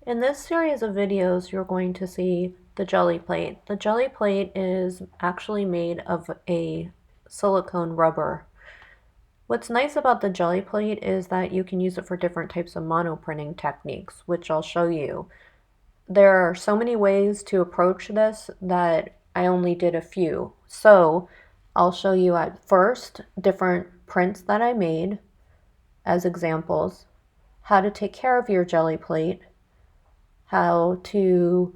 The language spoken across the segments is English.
In this series of videos, you're going to see the Gelli plate. The Gelli plate is actually made of a silicone rubber. What's nice about the Gelli plate is that you can use it for different types of monoprinting techniques, which I'll show you. There are so many ways to approach this that I only did a few. So I'll show you at first different prints that I made as examples, how to take care of your Gelli plate, how to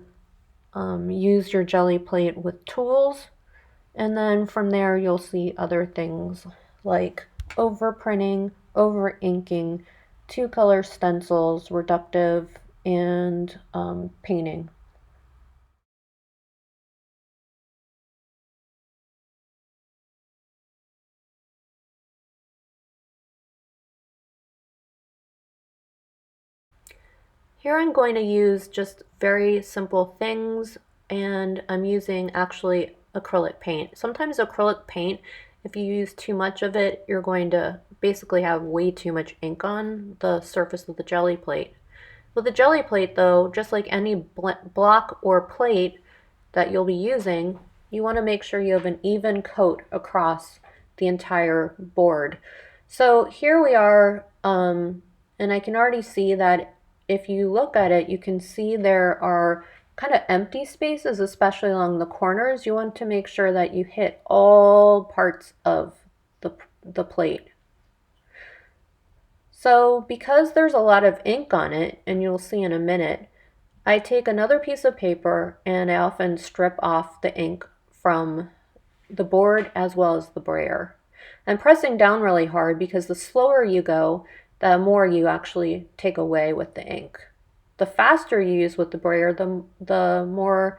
use your Gelli plate with tools, and then from there you'll see other things like overprinting, over inking, two color stencils, reductive, and painting. Here I'm going to use just very simple things, and I'm using actually acrylic paint. Sometimes acrylic paint, if you use too much of it, you're going to basically have way too much ink on the surface of the Gelli plate. With the Gelli plate though, just like any block or plate that you'll be using, you want to make sure you have an even coat across the entire board. So here we are, and I can already see that if you look at it, you can see there are kind of empty spaces, especially along the corners. You want to make sure that you hit all parts of the plate. So because there's a lot of ink on it, and you'll see in a minute, I take another piece of paper and I often strip off the ink from the board as well as the brayer. I'm pressing down really hard because the slower you go, the more you actually take away with the ink. The faster you use with the brayer, the more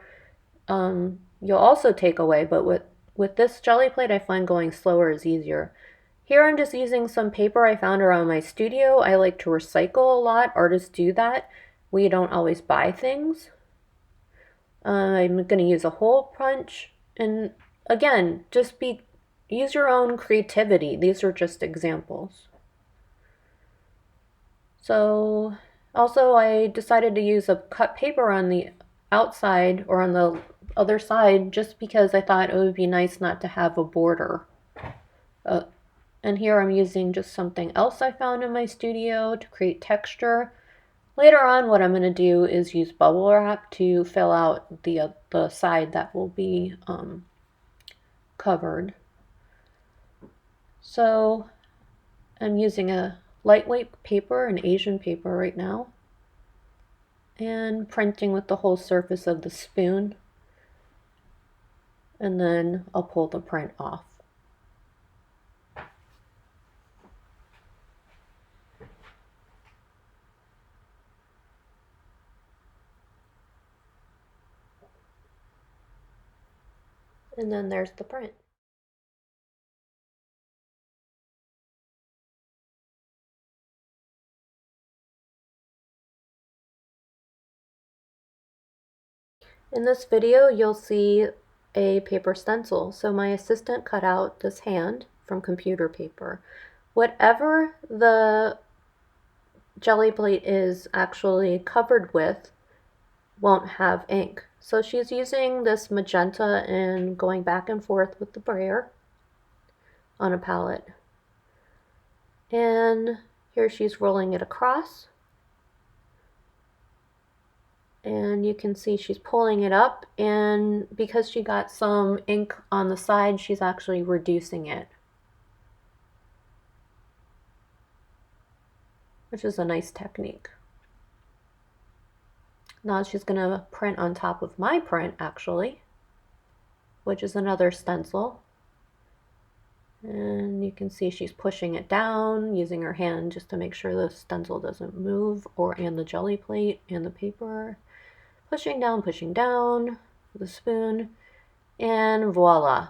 you'll also take away, but with this Gelli plate, I find going slower is easier. Here I'm just using some paper I found around my studio. I like to recycle a lot. Artists do that. We don't always buy things. I'm going to use a hole punch. And again, use your own creativity. These are just examples. So also I decided to use a cut paper on the outside or on the other side just because I thought it would be nice not to have a border. And here I'm using just something else I found in my studio to create texture. Later on, what I'm going to do is use bubble wrap to fill out the side that will be covered. So I'm using a lightweight paper, an Asian paper right now, and printing with the whole surface of the spoon. And then I'll pull the print off. And then there's the print. In this video, you'll see a paper stencil. So my assistant cut out this hand from computer paper. Whatever the Gelli plate is actually covered with won't have ink. So she's using this magenta and going back and forth with the brayer on a palette. And here she's rolling it across. And you can see she's pulling it up, and because she got some ink on the side, she's actually reducing it, which is a nice technique. Now she's going to print on top of my print, actually, which is another stencil. And you can see she's pushing it down, using her hand just to make sure the stencil doesn't move, and the Gelli plate and the paper. Pushing down with a spoon, and voila.